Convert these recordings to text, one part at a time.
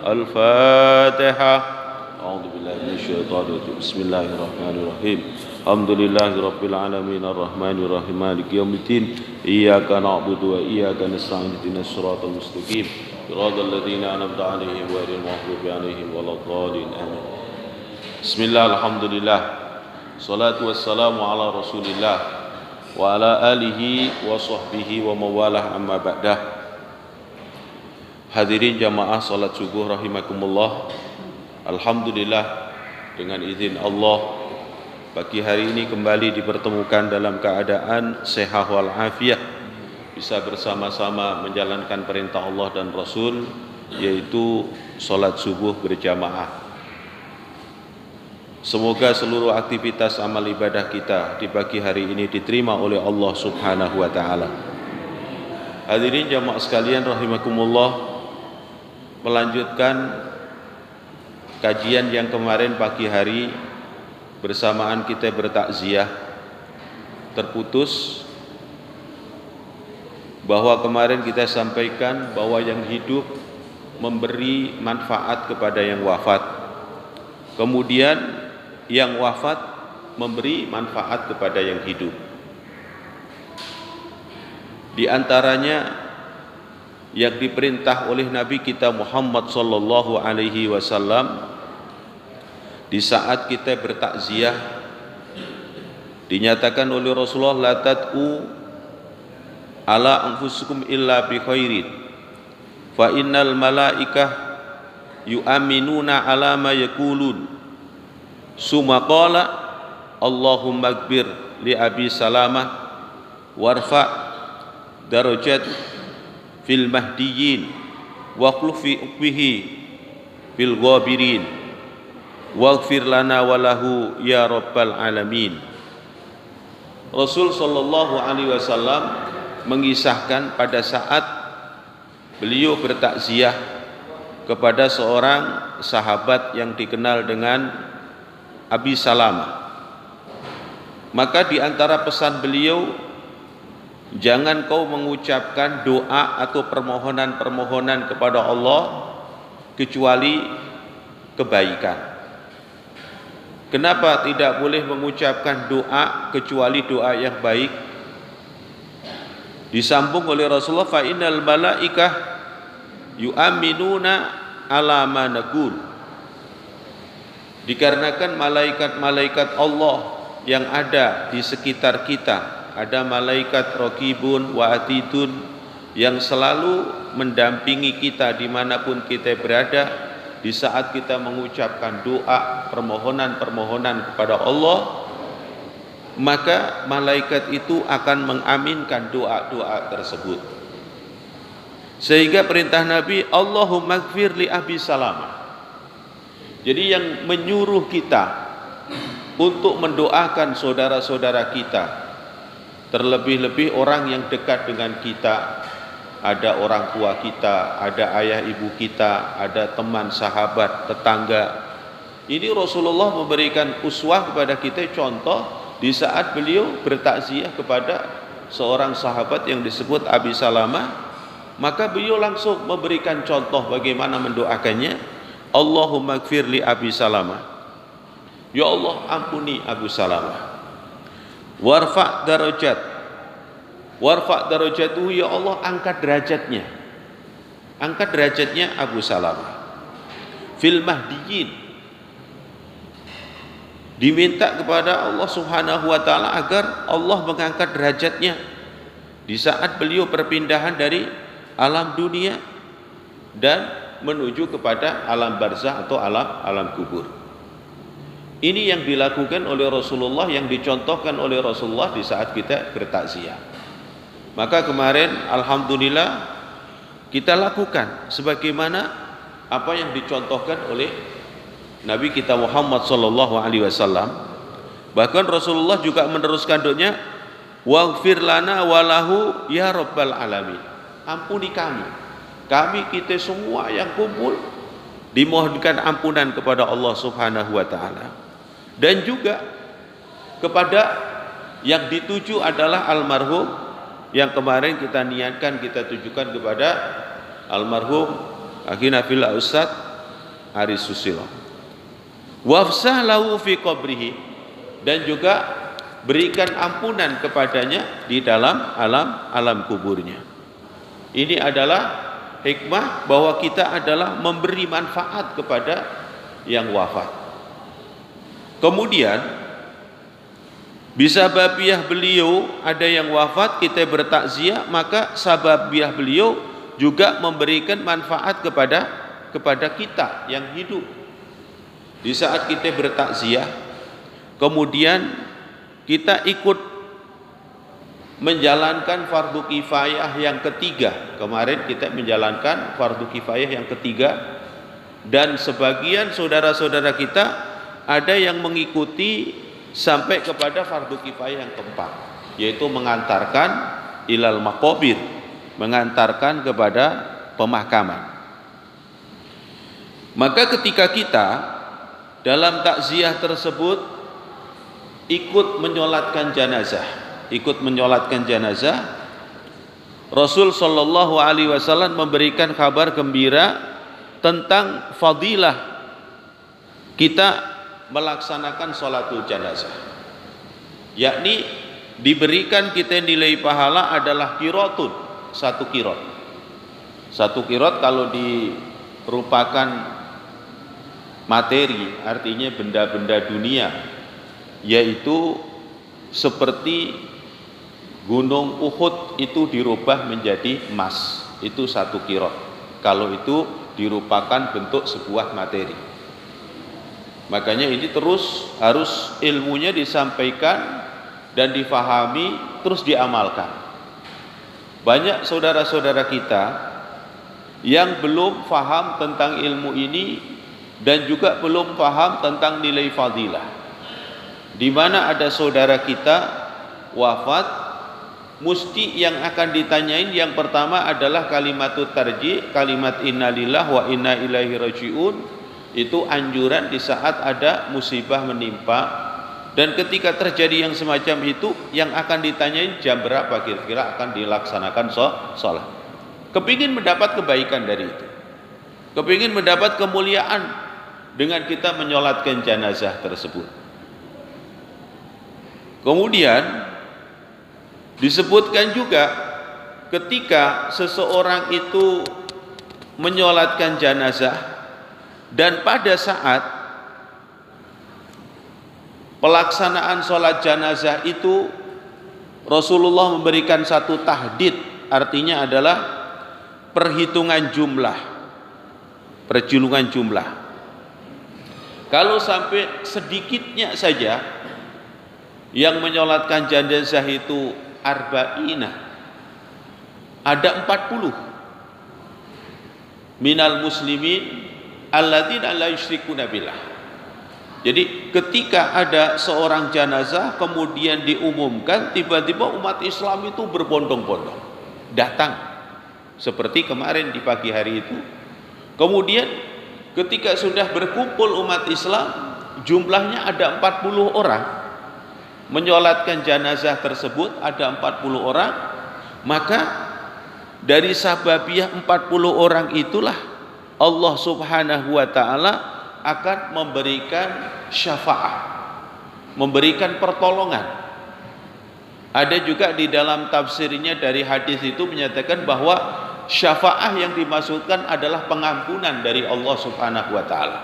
Al-Fatihah. A'udzubillahi minasyaitonir rajim. Bismillahirrahmanirrahim. Alhamdulillahirabbil alamin arrahmanir rahim maliki yaumiddin. Iyyaka na'budu wa iyyaka nasta'in ihdinas siratal mustaqim. Shiratal ladzina an'amta 'alaihim ghairil maghdubi 'alaihim waladdallin. Amin. Bismillah, alhamdulillah. Salatu wassalamu ala Rasulillah wa ala alihi wa sahbihi wa mawalah amma ba'dah. Hadirin jamaah salat subuh rahimakumullah. Alhamdulillah, dengan izin Allah pagi hari ini kembali dipertemukan dalam keadaan sehat wal afiat, bisa bersama-sama menjalankan perintah Allah dan Rasul, yaitu salat subuh berjamaah. Semoga seluruh aktivitas amal ibadah kita di pagi hari ini diterima oleh Allah Subhanahu wa taala. Hadirin jamaah sekalian rahimakumullah, melanjutkan kajian yang kemarin pagi hari bersamaan kita bertakziah, terputus bahwa kemarin kita sampaikan bahwa yang hidup memberi manfaat kepada yang wafat, kemudian yang wafat memberi manfaat kepada yang hidup. Di antaranya yang diperintah oleh Nabi kita Muhammad sallallahu alaihi wasallam di saat kita bertakziah, dinyatakan oleh Rasulullah, la tad'u ala anfusikum illa bi khairin fa innal malaikah yu'minuna ala ma yaqulun. Summa qala Allahumma ighfir li abi salamah warfa darajat fil mahdiyyin wa khlufi ukbihi fil ghabirin waghfir lana walahu ya rabbal alamin. Rasul sallallahu alaihi wasallam mengisahkan pada saat beliau bertakziah kepada seorang sahabat yang dikenal dengan Abi Salamah, maka di antara pesan beliau, jangan kau mengucapkan doa atau permohonan-permohonan kepada Allah kecuali kebaikan. Kenapa tidak boleh mengucapkan doa kecuali doa yang baik? Disambung oleh Rasulullah, fa innal malaikah yu'minuna ala ma naqul. Dikarenakan malaikat-malaikat Allah yang ada di sekitar kita, ada malaikat raqibun wa atidun yang selalu mendampingi kita dimanapun kita berada. Di saat kita mengucapkan doa, permohonan-permohonan kepada Allah, maka malaikat itu akan mengaminkan doa-doa tersebut. Sehingga perintah Nabi, Allahumma ighfir li abi salamah. Jadi yang menyuruh kita untuk mendoakan saudara-saudara kita, terlebih-lebih orang yang dekat dengan kita, ada orang tua kita, ada ayah ibu kita, ada teman, sahabat, tetangga. Ini Rasulullah memberikan uswah kepada kita, contoh di saat beliau bertakziah kepada seorang sahabat yang disebut Abi Salamah, maka beliau langsung memberikan contoh bagaimana mendoakannya. Allahumma ighfir li Abi Salamah, ya Allah ampuni Abu Salamah, warfa darajatuhu, ya Allah angkat derajatnya Abu Salamah. Fil mahdiyyin, diminta kepada Allah Subhanahu wa taala agar Allah mengangkat derajatnya di saat beliau perpindahan dari alam dunia dan menuju kepada alam barzah atau alam kubur. Ini yang dilakukan oleh Rasulullah, yang dicontohkan oleh Rasulullah di saat kita bertakziah. Maka kemarin alhamdulillah kita lakukan sebagaimana apa yang dicontohkan oleh Nabi kita Muhammad sallallahu alaihi wasallam. Bahkan Rasulullah juga meneruskan doanya, waghfir lana walahu ya rabbal alamin. Ampuni kami kita semua yang kumpul, dimohonkan ampunan kepada Allah Subhanahu wa taala. Dan juga kepada yang dituju adalah almarhum, yang kemarin kita niatkan, kita tujukan kepada almarhum Akhina Fillah Ustadz Aris Susilo. Wafsah lahu fi qabrihi, dan juga berikan ampunan kepadanya di dalam alam kuburnya. Ini adalah hikmah bahwa kita adalah memberi manfaat kepada yang wafat. Kemudian bisababiah beliau, ada yang wafat kita bertakziah, maka sababiah beliau juga memberikan manfaat kepada kita yang hidup. Di saat kita bertakziah, kemudian kita ikut menjalankan fardu kifayah yang ketiga. Kemarin kita menjalankan fardu kifayah yang ketiga, dan sebagian saudara-saudara kita ada yang mengikuti sampai kepada fardu kifayah yang keempat, yaitu mengantarkan ilal maqabir, mengantarkan kepada pemakaman. Maka ketika kita dalam takziah tersebut ikut menyolatkan jenazah, Rasul sallallahu alaihi wasallam memberikan kabar gembira tentang fadilah kita melaksanakan sholatul jenazah, yakni diberikan kita nilai pahala adalah qiraatun, satu qiraat kalau dirupakan materi, artinya benda-benda dunia, yaitu seperti gunung Uhud itu dirubah menjadi emas, itu satu qiraat kalau itu dirupakan bentuk sebuah materi. Makanya ini terus harus ilmunya disampaikan dan difahami, terus diamalkan. Banyak saudara-saudara kita yang belum faham tentang ilmu ini dan juga belum paham tentang nilai fadilah. Di mana ada saudara kita wafat, mesti yang akan ditanyain yang pertama adalah kalimatut tarjih, kalimat innalillah wa inna ilaihi rajiun. Itu anjuran di saat ada musibah menimpa, dan ketika terjadi yang semacam itu yang akan ditanyain jam berapa kira-kira akan dilaksanakan sholat. Kepingin mendapat kebaikan dari itu, kepingin mendapat kemuliaan dengan kita menyolatkan jenazah tersebut. Kemudian disebutkan juga ketika seseorang itu menyolatkan jenazah, dan pada saat pelaksanaan sholat jenazah itu Rasulullah memberikan satu tahdid, artinya adalah perhitungan jumlah. Kalau sampai sedikitnya saja yang menyolatkan jenazah itu arba'ina, ada 40 minal muslimin alladzina la yusyrikuna billah. Jadi ketika ada seorang jenazah kemudian diumumkan, tiba-tiba umat Islam itu berbondong-bondong datang seperti kemarin di pagi hari itu. Kemudian ketika sudah berkumpul umat Islam, jumlahnya ada 40 orang menyolatkan jenazah tersebut, ada 40 orang, maka dari sababiah 40 orang itulah Allah Subhanahu wa taala akan memberikan syafaat, memberikan pertolongan. Ada juga di dalam tafsirnya dari hadis itu menyatakan bahwa syafaah yang dimaksudkan adalah pengampunan dari Allah Subhanahu wa taala.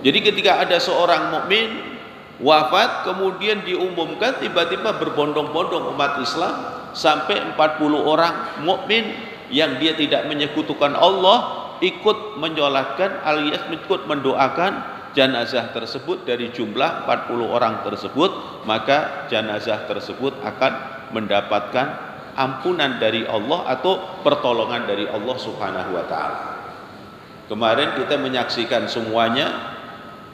Jadi ketika ada seorang mukmin wafat kemudian diumumkan, tiba-tiba berbondong-bondong umat Islam sampai 40 orang mukmin yang dia tidak menyekutukan Allah ikut menyolatkan alias ikut mendoakan jenazah tersebut. Dari jumlah 40 orang tersebut, maka jenazah tersebut akan mendapatkan ampunan dari Allah atau pertolongan dari Allah Subhanahu wa taala. Kemarin kita menyaksikan semuanya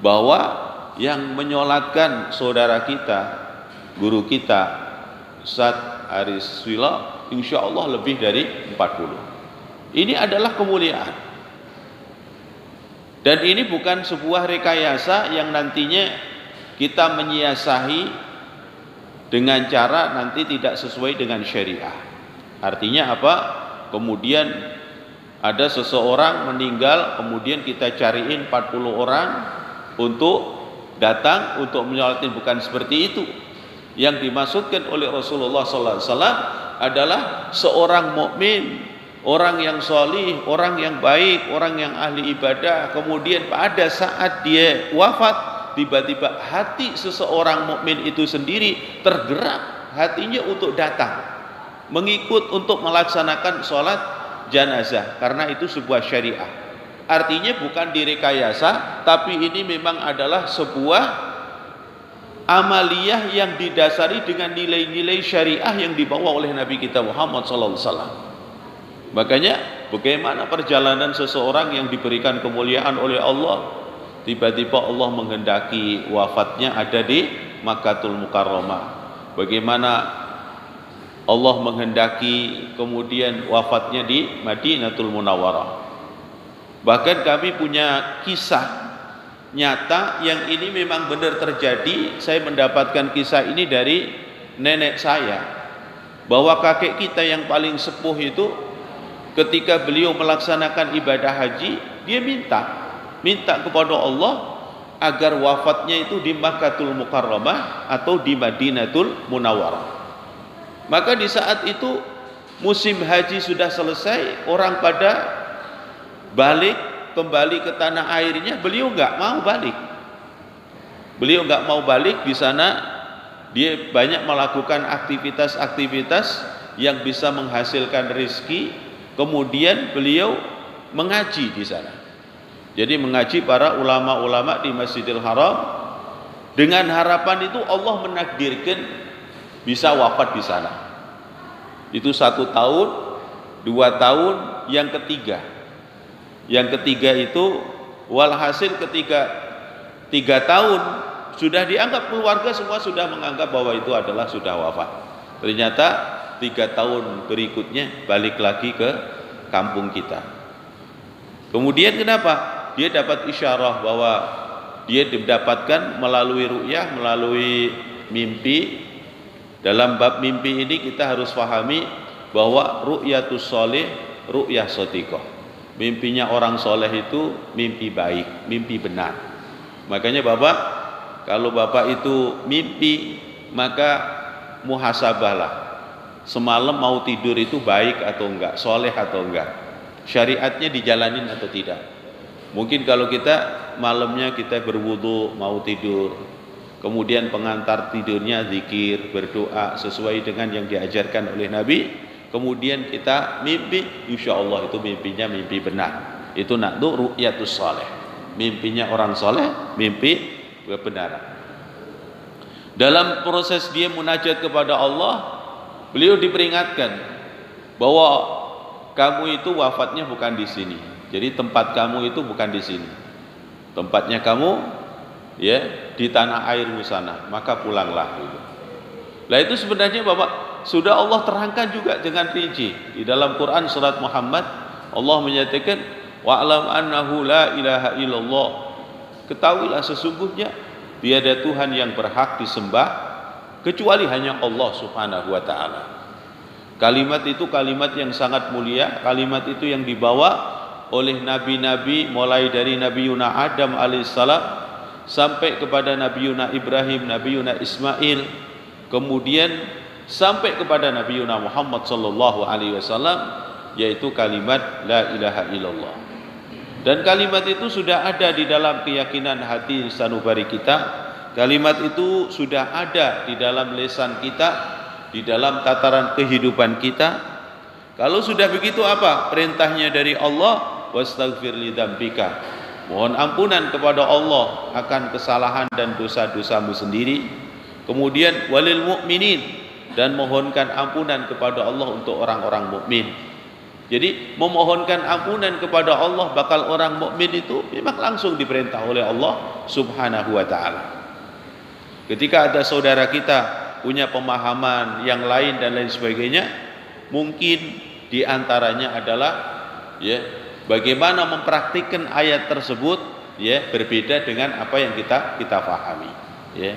bahwa yang menyolatkan saudara kita, guru kita Ustaz Aris Wila, insya Allah lebih dari 40. Ini adalah kemuliaan, dan ini bukan sebuah rekayasa yang nantinya kita menyiasahi dengan cara nanti tidak sesuai dengan syariah. Artinya apa? Kemudian ada seseorang meninggal, kemudian kita cariin 40 orang untuk datang untuk menyolatin, bukan seperti itu. Yang dimaksudkan oleh Rasulullah sallallahu alaihi wasallam adalah seorang mukmin, orang yang solih, orang yang baik, orang yang ahli ibadah, kemudian pada saat dia wafat, tiba-tiba hati seseorang mukmin itu sendiri tergerak hatinya untuk datang mengikut untuk melaksanakan sholat jenazah, karena itu sebuah syariah. Artinya bukan direkayasa, tapi ini memang adalah sebuah amaliyah yang didasari dengan nilai-nilai syariah yang dibawa oleh Nabi kita Muhammad SAW. Makanya bagaimana perjalanan seseorang yang diberikan kemuliaan oleh Allah, tiba-tiba Allah menghendaki wafatnya ada di Makkatul Mukarramah. Bagaimana Allah menghendaki kemudian wafatnya di Madinatul Munawwarah. Bahkan kami punya kisah nyata yang ini memang benar terjadi. Saya mendapatkan kisah ini dari nenek saya, bahwa kakek kita yang paling sepuh itu ketika beliau melaksanakan ibadah haji, dia minta kepada Allah agar wafatnya itu di Makkatul Mukarramah atau di Madinatul Munawwarah. Maka di saat itu musim haji sudah selesai, orang pada balik kembali ke tanah airnya, beliau nggak mau balik. Beliau nggak mau balik. Di sana dia banyak melakukan aktivitas-aktivitas yang bisa menghasilkan rezeki. Kemudian beliau mengaji di sana. Jadi mengaji para ulama-ulama di Masjidil Haram, dengan harapan itu Allah menakdirkan bisa wafat di sana. Itu 1 tahun, 2 tahun, yang ketiga itu walhasil ketika 3 tahun sudah dianggap keluarga semua sudah menganggap bahwa itu adalah sudah wafat. Ternyata 3 tahun berikutnya balik lagi ke kampung kita. Kemudian kenapa? Dia dapat isyarah bahwa dia didapatkan melalui ru'yah, melalui mimpi. Dalam bab mimpi ini kita harus pahami bahwa ru'yatus sholih, ru'yah shadiqah. Mimpinya orang soleh itu mimpi baik, mimpi benar. Makanya Bapak, kalau Bapak itu mimpi, maka muhasabahlah. Semalam mau tidur itu baik atau enggak, soleh atau enggak, syariatnya dijalanin atau tidak. Mungkin kalau kita malamnya kita berwudu mau tidur, kemudian pengantar tidurnya zikir, berdoa sesuai dengan yang diajarkan oleh Nabi, kemudian kita mimpi, insya Allah itu mimpinya mimpi benar. Itu nakdu ru'yatus saleh, mimpinya orang soleh, mimpi kebenaran. Dalam proses dia munajat kepada Allah, beliau diperingatkan bahwa kamu itu wafatnya bukan di sini. Jadi tempat kamu itu bukan di sini. Tempatnya kamu ya di tanah airmu sana, maka pulanglah. Nah itu sebenarnya Bapak sudah Allah terangkan juga dengan rinci di dalam Quran surat Muhammad. Allah menyatakan wa'lam annahu la ilaha illallah, ketahuilah sesungguhnya tiada Tuhan yang berhak disembah kecuali hanya Allah subhanahu wa ta'ala. Kalimat itu kalimat yang sangat mulia. Kalimat itu yang dibawa oleh nabi-nabi, mulai dari Nabi Yuna Adam alaihissalam sampai kepada Nabi Yuna Ibrahim, Nabi Yuna Ismail, kemudian sampai kepada Nabi Yuna Muhammad sallallahu alaihi wasallam, yaitu kalimat la ilaha illallah. Dan kalimat itu sudah ada di dalam keyakinan hati sanubari kita. Kalimat itu sudah ada di dalam lisan kita, di dalam tataran kehidupan kita. Kalau sudah begitu apa perintahnya dari Allah? Wastaghfir li dzambika, mohon ampunan kepada Allah akan kesalahan dan dosa-dosamu sendiri. Kemudian walil mukminin, dan mohonkan ampunan kepada Allah untuk orang-orang mukmin. Jadi memohonkan ampunan kepada Allah bakal orang mukmin itu memang langsung diperintah oleh Allah subhanahu wa ta'ala. Ketika ada saudara kita punya pemahaman yang lain dan lain sebagainya, mungkin diantaranya adalah ya bagaimana mempraktikkan ayat tersebut ya berbeda dengan apa yang kita pahami ya.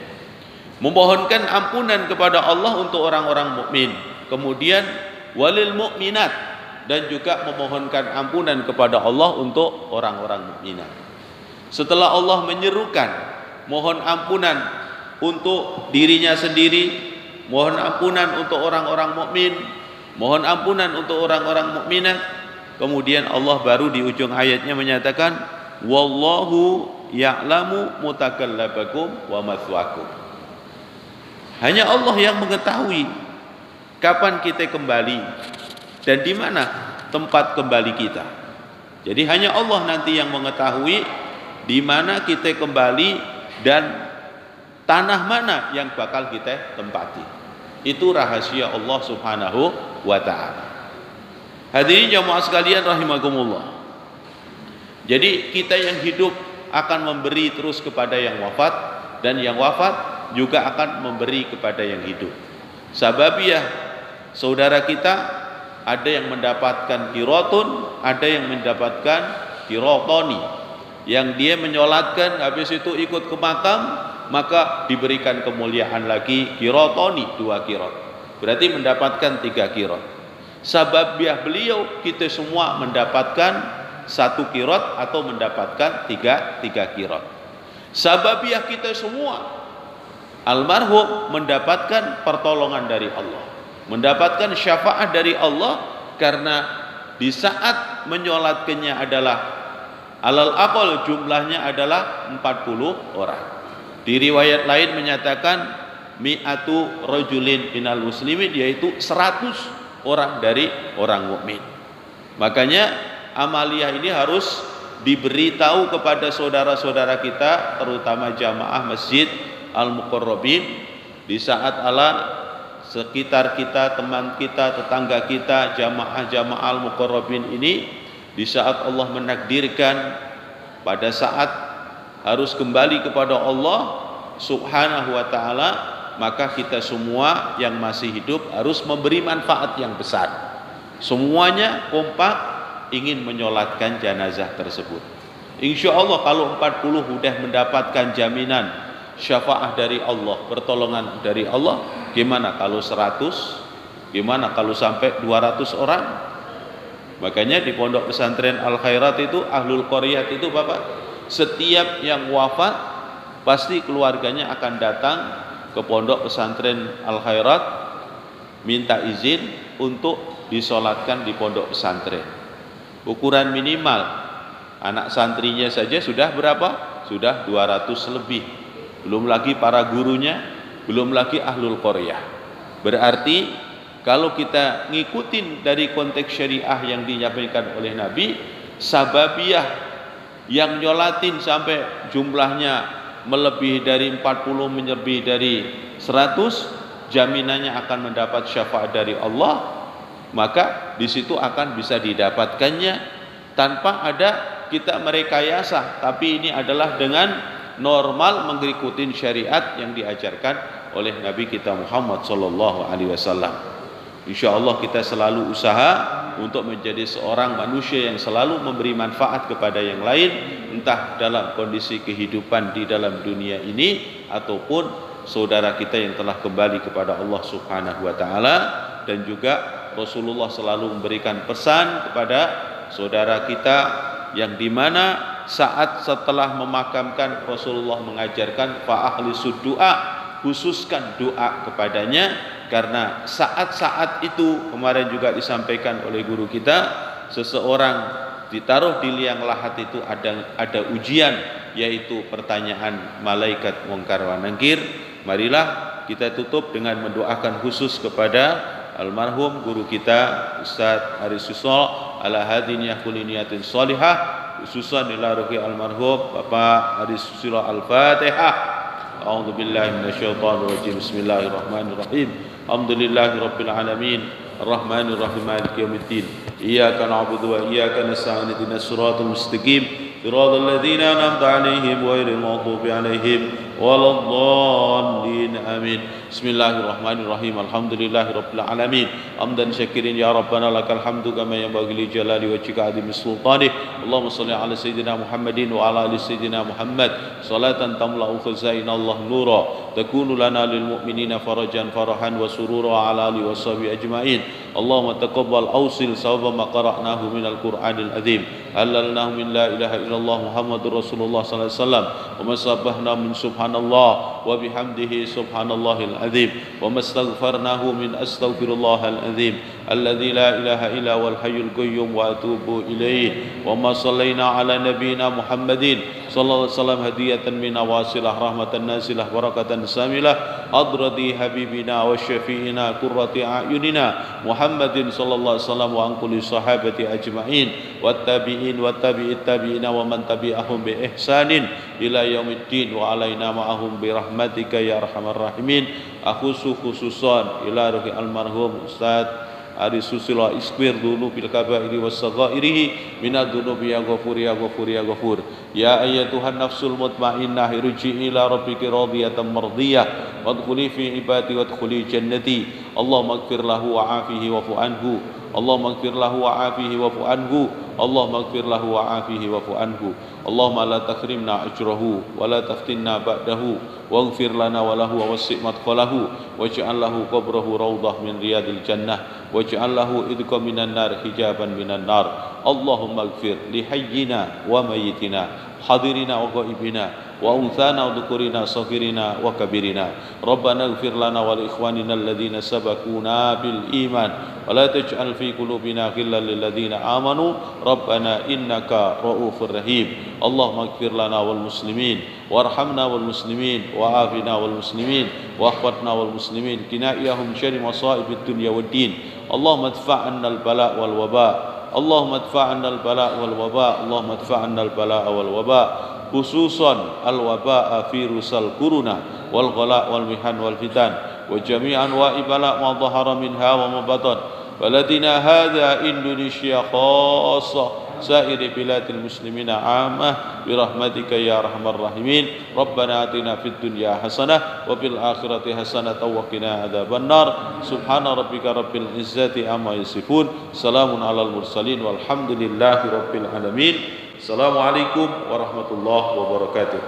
Memohonkan ampunan kepada Allah untuk orang-orang mukmin. Kemudian walil mukminat, dan juga memohonkan ampunan kepada Allah untuk orang-orang mukminat. Setelah Allah menyerukan mohon ampunan untuk dirinya sendiri, mohon ampunan untuk orang-orang mukmin, mohon ampunan untuk orang-orang mukminat, kemudian Allah baru di ujung ayatnya menyatakan wallahu ya'lamu mutakallabakum wa mathwakum. Hanya Allah yang mengetahui kapan kita kembali dan di mana tempat kembali kita. Jadi hanya Allah nanti yang mengetahui di mana kita kembali dan tanah mana yang bakal kita tempati. Itu rahasia Allah Subhanahu wa ta'ala. Hadirin jamaah sekalian rahimakumullah. Jadi kita yang hidup akan memberi terus kepada yang wafat, dan yang wafat juga akan memberi kepada yang hidup. Sababiah saudara kita ada yang mendapatkan qiratun, ada yang mendapatkan qiratoni. Yang dia menyolatkan habis itu ikut ke makam, maka diberikan kemuliaan lagi qiratoni, 2 qirat. Berarti mendapatkan 3 qirat. Sababiah beliau kita semua mendapatkan 1 qirat atau mendapatkan 3 qirat. Sababiah kita semua almarhum mendapatkan pertolongan dari Allah, mendapatkan syafaat dari Allah, karena di saat menyolatkannya adalah alal aqal jumlahnya adalah 40 orang. Di riwayat lain menyatakan mi'atu rajulin minal muslimin, yaitu 100 orang dari orang mukmin. Makanya amaliyah ini harus diberitahu kepada saudara-saudara kita, terutama jamaah masjid Al-Muqarrabin, di saat sekitar kita, teman kita, tetangga kita, jamaah-jamaah Al-Muqarrabin ini, di saat Allah menakdirkan pada saat harus kembali kepada Allah Subhanahu wa ta'ala, maka kita semua yang masih hidup harus memberi manfaat yang besar. Semuanya kompak ingin menyolatkan jenazah tersebut. Insya Allah kalau 40 sudah mendapatkan jaminan syafaat dari Allah, pertolongan dari Allah, gimana kalau 100? Gimana kalau sampai 200 orang? Makanya di pondok pesantren Al Khairat itu, Ahlul Qaryat itu Bapak, setiap yang wafat pasti keluarganya akan datang ke pondok pesantren Al Khairat minta izin untuk disolatkan di pondok pesantren. Ukuran minimal anak santrinya saja sudah berapa? Sudah 200 lebih. Belum lagi para gurunya, belum lagi Ahlul Qaryah. Berarti kalau kita ngikutin dari konteks syariah yang disampaikan oleh Nabi, sababiyah yang nyolatin sampai jumlahnya melebihi dari 40, melebihi dari 100, jaminannya akan mendapat syafaat dari Allah. Maka di situ akan bisa didapatkannya tanpa ada kita merekayasa, tapi ini adalah dengan normal mengikuti syariat yang diajarkan oleh Nabi kita Muhammad sallallahu alaihi wasallam. Insyaallah kita selalu usaha untuk menjadi seorang manusia yang selalu memberi manfaat kepada yang lain, entah dalam kondisi kehidupan di dalam dunia ini ataupun saudara kita yang telah kembali kepada Allah Subhanahu wa taala. Dan juga Rasulullah selalu memberikan pesan kepada saudara kita yang dimana saat setelah memakamkan Rasulullah mengajarkan fa ahlisud du'a, khususkan doa kepadanya, karena saat-saat itu kemarin juga disampaikan oleh guru kita, seseorang ditaruh di liang lahat itu ada ujian, yaitu pertanyaan malaikat Munkar wa Nakir. Marilah kita tutup dengan mendoakan khusus kepada almarhum guru kita Ustaz Aris Susol ala hadiniyah kuliniyatin salihah, khususan ila ruhi almarhum Bapak Aris Susilo Al-Fatihah. A'udzu billahi minasyaitonir rajim. Bismillahirrahmanirrahim. Alhamdulillahirabbil alamin. Arrahmanir rahim. Maliki yaumiddin. Iyyaka na'budu wa iyyaka nasta'in. Ihdinas siratal mustaqim. Siratal ladzina an'amta 'alaihim ghairil maghdubi 'alaihim waladdallin. Amin. Bismillahirrahmanirrahim. Alhamdulillahirabbil alamin. Hamdan syakirin ya rabbana lakal hamdu kama yanbaghi li jalali wajhika azimi sultanih. Allahumma shalli ala sayyidina Muhammadin wa ala ali sayyidina Muhammad salatan tamla'u khazain Allah nura takunu lana lil mu'minina farajan farahan wa surura ala ali washabi ajmain. Allahumma taqabbal awsil sawaba ma qara'nahu minal Qur'anil azim. Halalnahu min la ilaha illallah Muhammadur Rasulullah sallallahu alaihi wasallam wa masabbahna min subhanallah wa bihamdihi subhanallahil azim wa mastaghfarnahu min astaghfirullahal azim alladzi la ilaha illa huwal hayyul qayyum wa atubu ilaih wa ma sallaina ala nabiyyina Muhammadin sallallahu alaihi wasallam hadiyatan min awasilah rahmatan nasilah barakatan samilah adradi habibina wa syafi'ina qurrati a'yunina Muhammadin sallallahu alaihi wasallam wa an kulli sahabati ajma'in wat tabi'in wat tabi'it tabi'ina wa man tabi'ahum bi ihsanin ila yaumiddin wa alaina ma'ahum bi rahmatika ya arhamar rahimin. Khususan ila ruhi almarhum Ustaz Ari Susilo Isbir dulu bil kabairi was saghairihi minad dunubi ya ghafur ya ghafur ya ghafur. Ya ayyatuhan nafsul mutmainnah irji'i ila rabbiki radiyatan mardiyah wadkhuli fi ibadi wadkhuli jannati. Allahumma ighfir lahu wa afihi wa'fu anhu. Allahumma ighfir lahu wa afihi wa'fu anhu. Allahumma ighfir lahu wa afihi wa'fu anhu. Allahumma la tahrimna ajrahu wa la taftinna ba'dahu waghfir lana wa lahu wa wasi' madkhalahu waj'al lahu qabrahu rawdah min riyadil jannah waj'al lahu idqa minan nar hijaban minan nar. Allahumma ighfir li hayyina wa mayyitina hadirina wa ghaibina wa unthana wa dhukurina saghirina wa kabirina. Rabbana ighfir lana wa li ikhwanina alladhina sabaquna bil iman wa la taj'al fi qulubina ghillan lil ladzina amanu rabbana innaka ra'ufur rahim. Allahumma ighfir lana wal muslimin warhamna wal muslimin wa afina wal muslimin wa akhwatna wal muslimin kina'iyahum syarri masaibid dunya wad din. Allahumma adfa' 'anna al bala' wal waba. Allahumma adfa' 'anna al bala' wal waba. Allahumma adfa' 'anna al bala' wal waba. Khususan al waba' virusal corona wal ghala' wal mihan wal fitan wa jami'an wa ibala' ma dhahara minha wa ma batan. Baladina hadha Indonesia khassa سائر بلاد المسلمين عامة برحمتك يا أرحم الراحمين. ربنا آتنا في الدنيا حسنة وفي الآخرة حسنة وقنا عذاب النار. سبحان ربك رب العزة عما يصفون سلام على المرسلين والحمد لله رب العالمين. السلام عليكم ورحمة الله وبركاته.